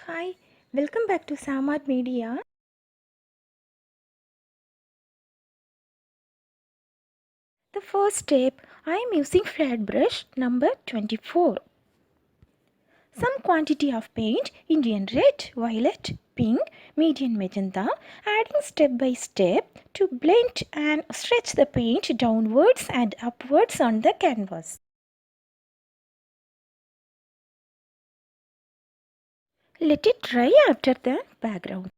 Hi, welcome back to samaartmedia. The first step, I am using flat brush number 24. Some quantity of paint, Indian red, violet, pink, medium magenta, adding step by step to blend and stretch the paint downwards and upwards on the canvas. Let it dry after the background.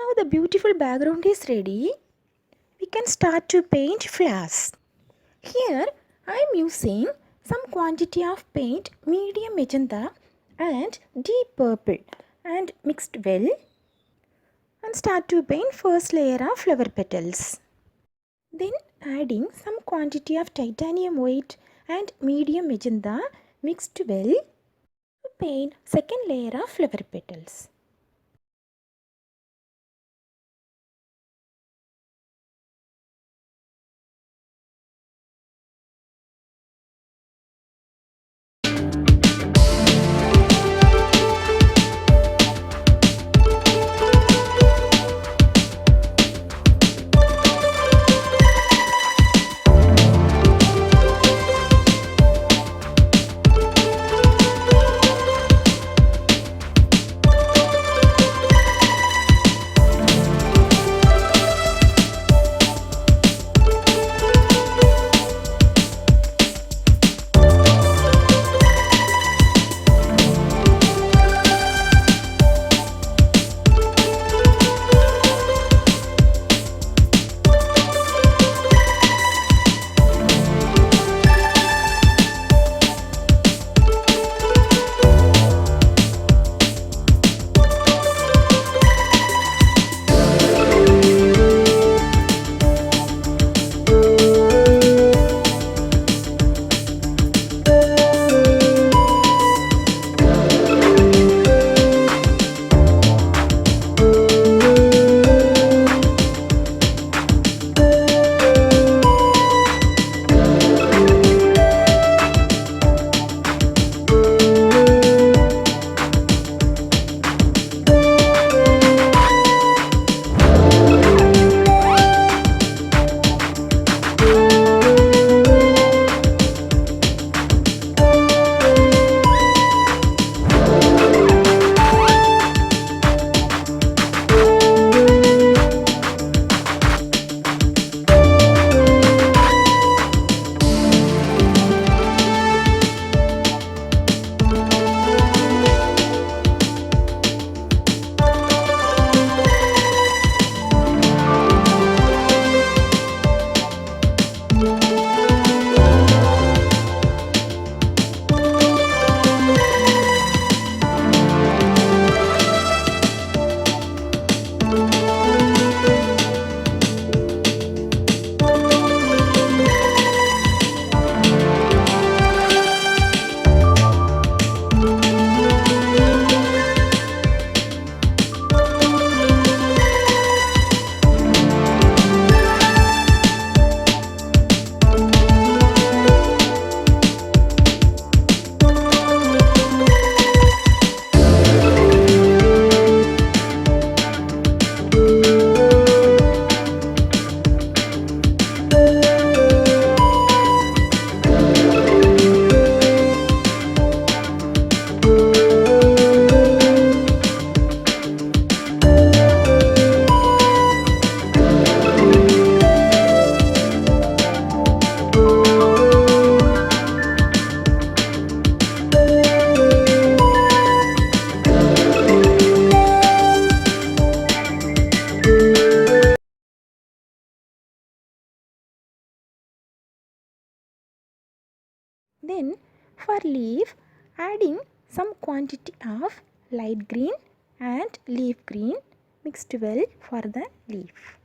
Now the beautiful background is ready. We can start to paint flowers. Here I am using some quantity of paint medium magenta and deep purple and mixed well and start to paint first layer of flower petals. Then adding some quantity of titanium white and medium magenta mixed well to paint second layer of flower petals. leaf, adding some quantity of light green and leaf green mixed well for the leaf.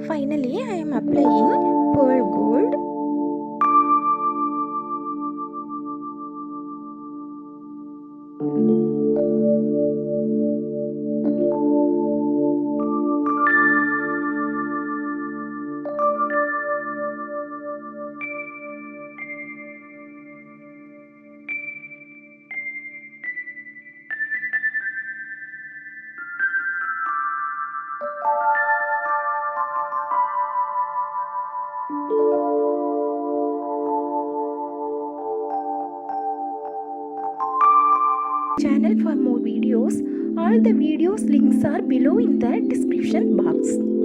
Finally, I am applying pearl gold. channel for more videos. All the videos links are below in the description box.